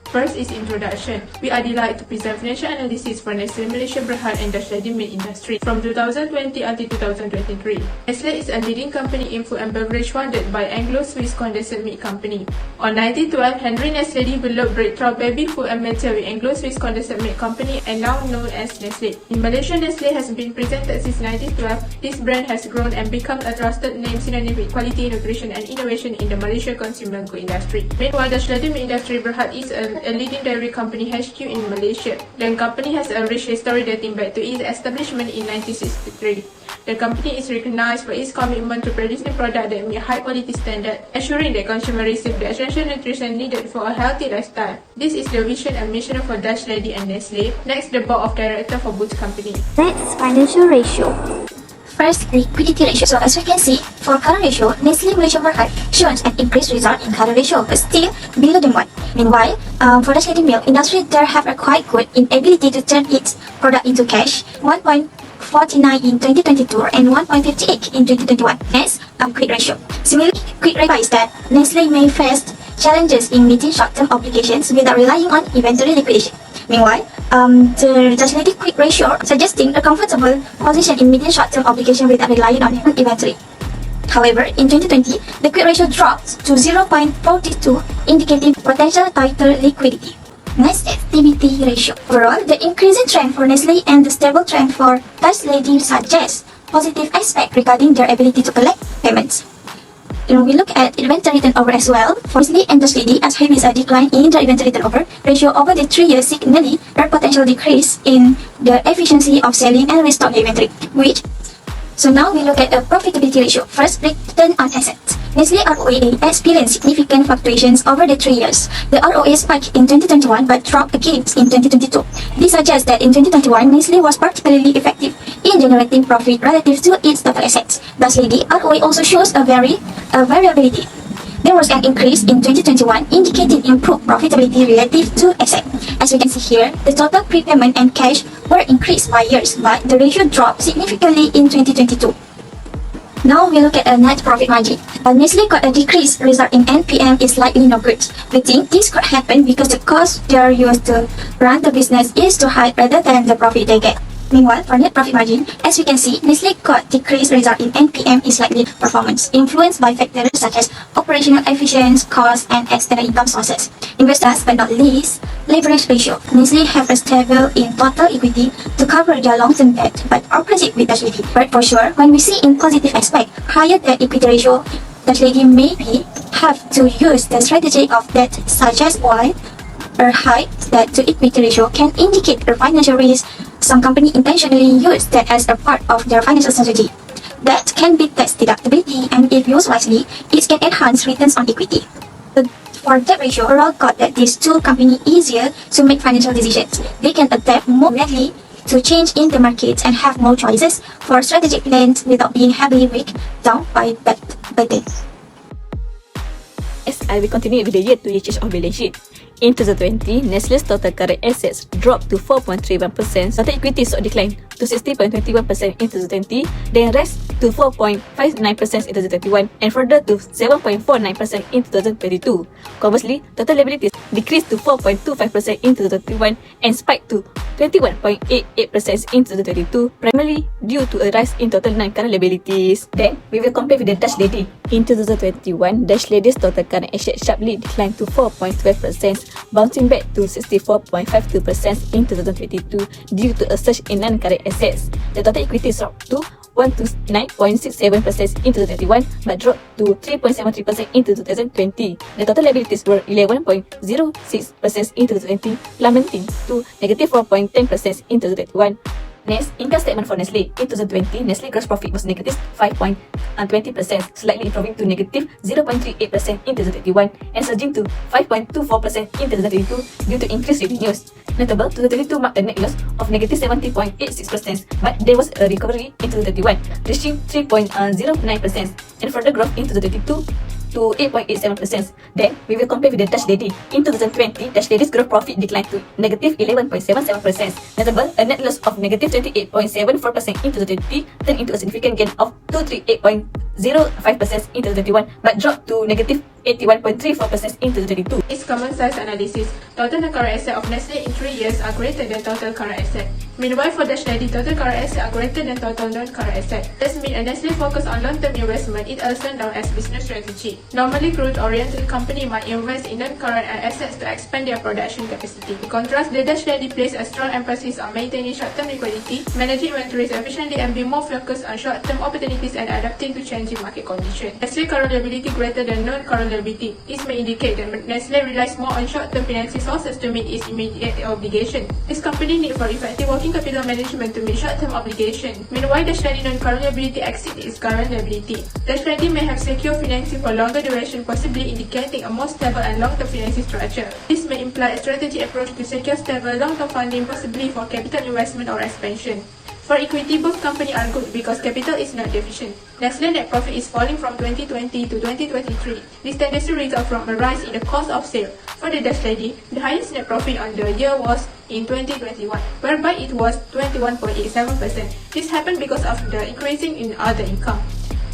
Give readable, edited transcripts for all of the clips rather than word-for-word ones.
First is introduction. We are delighted to present financial analysis for Nestle Malaysia Berhad and Dash Ready Meat industry from 2020 until 2023. Nestle is a leading company in food and beverage founded by Anglo-Swiss Condensed Meat Company. On 1912, Henry Nestle developed breakthrough baby food and metal with Anglo-Swiss Condensed Meat Company and now known as Nestle. In Malaysia, Nestle has been presented since 1912. This brand has grown and become a trusted name synonym with quality, nutrition and innovation in the Malaysia consumer good industry. Meanwhile, Dash Ready Meat industry Berhad is a leading dairy company HQ in Malaysia. The company has a rich history dating back to its establishment in 1963. The company is recognized for its commitment to producing products that meet high quality standards, ensuring that consumers receive the essential nutrition needed for a healthy lifestyle. This is the vision and mission for Dash Ready and Nestle. Next, the board of directors for both companies. Next, financial ratio. First, liquidity ratio. So as we can see, for current ratio, Nestle Malaysia Berhad shows an increased result in current ratio, but still below than 1. Meanwhile, for the ready milk industry, they have a quite good inability to turn its product into cash, 1.49 in 2022 and 1.58 in 2021. Next, quick ratio. Similarly, quick ratio is that Nestle may face challenges in meeting short-term obligations without relying on inventory liquidation. Meanwhile, the Dash Ready quick ratio suggesting a comfortable position in meeting short-term obligation without relying on inventory. However, in 2020, the quick ratio dropped to 0.42, indicating potential tighter liquidity. Next, activity ratio. Overall, the increasing trend for Nestle and the stable trend for Dash Ready suggest positive aspect regarding their ability to collect payments. We look at inventory turnover as well. For Nestle and Dash Ready, as there is a decline in the inventory turnover ratio over the 3 years, signaling a potential decrease in the efficiency of selling and restock the inventory. So now we look at a profitability ratio. First, return on assets. Nestle ROA experienced significant fluctuations over the 3 years. The ROA spiked in 2021 but dropped again in 2022. This suggests that in 2021, Nestle was particularly effective in generating profit relative to its total assets. Thus, the ROA also shows a variability. There was an increase in 2021, indicating improved profitability relative to asset. As we can see here, the total prepayment and cash were increased by years, but the ratio dropped significantly in 2022. Now we look at a net profit margin. Nestle got a decreased result in NPM is likely no good. We think this could happen because the cost they are used to run the business is too high rather than the profit they get. Meanwhile, for net profit margin, as we can see, Nestle got decreased result in NPM is likely performance, influenced by factors such as operational efficiency, cost, and external income sources. Investors, but not least, leverage ratio. Nestle have a stable in total equity to cover their long-term debt, but opposite with Dash Ready. But for sure, when we see in positive aspect, higher debt equity ratio, Dash Ready maybe have to use the strategy of debt such as while a high debt to equity ratio can indicate a financial risk. Some companies intentionally use that as a part of their financial strategy. That can be tax deductibility, and if used wisely, it can enhance returns on equity. For debt ratio, overall got that these two companies easier to make financial decisions. They can adapt more readily to change in the market and have more choices for strategic plans without being heavily weighed down by debt burden. As I will continue with the year-to-year change of balance sheet. In 2020, Nestle's total current assets dropped to 4.31%, total equity saw decline to 60.21% in 2020, then rose to 4.59% in 2021, and further to 7.49% in 2022. Conversely, total liabilities decreased to 4.25% in 2021 and spiked to 21.88% in 2022, primarily due to a rise in total non-current liabilities. Then, we will compare with the Dash Ready. In 2021, Dash Ready's total current assets sharply declined to 4.12%, bouncing back to 64.52% in 2022 due to a surge in non-current assets. The total equity dropped to 129.67% in 2021 but dropped to 3.73% in 2020. The total liabilities were 11.06% in 2020, plummeting to negative 4.10% in 2021. Next, income statement for Nestle. In 2020, Nestle gross profit was negative 5.20%, slightly improving to negative 0.38% in 2021 and surging to 5.24% in 2022 due to increased revenues. Notable, 2022 marked a net loss of negative 70.86%, but there was a recovery in 2021, reaching 3.09% and further growth in 2022 to 8.87%. Then, we will compare with the Dutch lady. In 2020, Dutch lady's gross profit declined to negative 11.77%. Notable, a net loss of negative 28.74% in 2020 turned into a significant gain of 238.05% in 2021, but dropped to negative 81.34% in 2022. Its common size analysis. Total non-current assets of Nestle in 3 years are greater than total current assets. Meanwhile, for Dutch lady, total current assets are greater than total non-current assets. This means a Nestle focus on long-term investment is also known as business strategy. Normally, growth-oriented company might invest in non-current assets to expand their production capacity. In contrast, the Dutch lady places a strong emphasis on maintaining short-term liquidity, managing inventories efficiently, and being more focused on short-term opportunities and adapting to changing market conditions. Nestle current liability greater than non-current liability. This may indicate that Nestle relies more on short-term financing sources to meet its immediate obligation. This company needs for effective working capital management to meet short-term obligations. Meanwhile, Dutch lady non-current liability exceeds its current liability. Dutch lady may have secure financing for longer duration, possibly indicating a more stable and long-term financing structure. This may imply a strategic approach to secure stable long-term funding, possibly for capital investment or expansion. For equity, both companies are good because capital is not deficient. Nestle net profit is falling from 2020 to 2023. This tendency results from a rise in the cost of sale. For the Dutch lady, the highest net profit on the year was in 2021, whereby it was 21.87%. This happened because of the increasing in other income.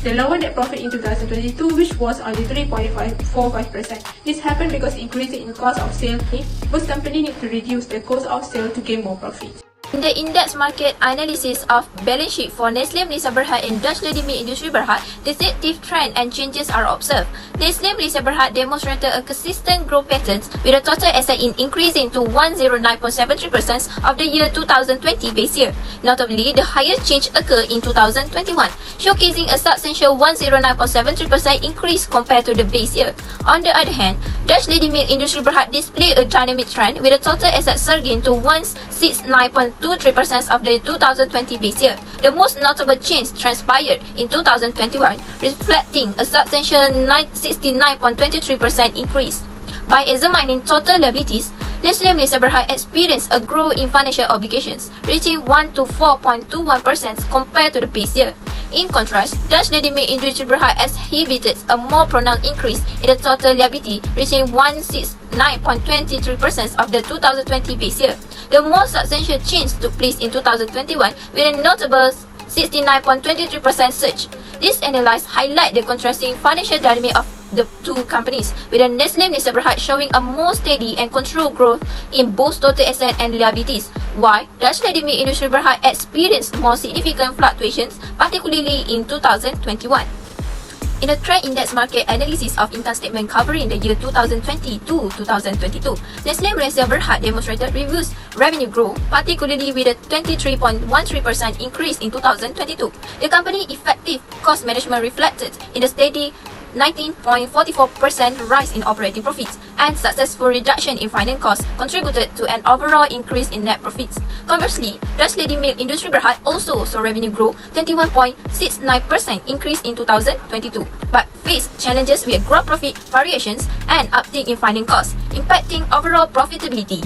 The lower net profit in 2022, which was only 3.45%. This happened because increasing in cost of sale. Both companies need to reduce the cost of sale to gain more profit. In the in-depth market analysis of balance sheet for Nestle Malaysia Berhad and Dutch Lady Milk Industry Berhad, distinctive trend and changes are observed. Nestle Malaysia Berhad demonstrated a consistent growth pattern with a total asset increasing to 109.73% of the year 2020 base year. Notably, the highest change occurred in 2021, showcasing a substantial 109.73% increase compared to the base year. On the other hand, Dutch Lady Milk Industry Berhad displayed a dynamic trend with a total asset surging to 169.23% of the 2020 base year. The most notable change transpired in 2021, reflecting a substantial 69.23% increase. By examining total liabilities, Nestle Malaysia Berhad experienced a growth in financial obligations, reaching 124.21% compared to the base year. In contrast, Dutch Lady Milk Industry Berhad exhibited a more pronounced increase in the total liability, reaching 169.23% of the 2020 base year. The most substantial change took place in 2021 with a notable 69.23% surge. This analysis highlights the contrasting financial dynamic of the two companies, with the Nestle Malaysia Berhad showing a more steady and controlled growth in both total assets and liabilities, while Dutch Lady Milk Industry Berhad experienced more significant fluctuations, particularly in 2021. In a trend index market analysis of income statement covering the year 2020 to 2022, Nestle Malaysia Berhad demonstrated reduced revenue growth, particularly with a 23.13% increase in 2022. The company's effective cost management reflected in the steady 19.44% rise in operating profits, and successful reduction in finance costs contributed to an overall increase in net profits. Conversely, Dutch Lady Milk Industry Berhad also saw revenue grow 21.69% increase in 2022, but faced challenges with gross profit variations and uptick in finance costs, impacting overall profitability.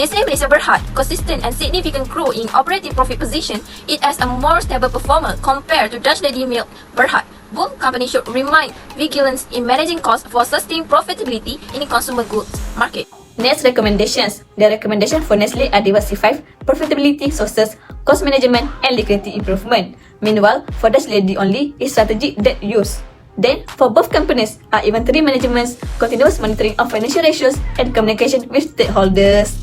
Nestle Malaysia Berhad consistent and significant growth in operating profit position it as a more stable performer compared to Dutch Lady Milk Berhad. Both companies should remain vigilant in managing costs for sustained profitability in the consumer goods market. Next recommendations. The recommendation for Nestle are diversified profitability sources, cost management, and liquidity improvement. Meanwhile, for Dutch Lady only is strategic debt use. Then, for both companies are inventory management, continuous monitoring of financial ratios, and communication with stakeholders.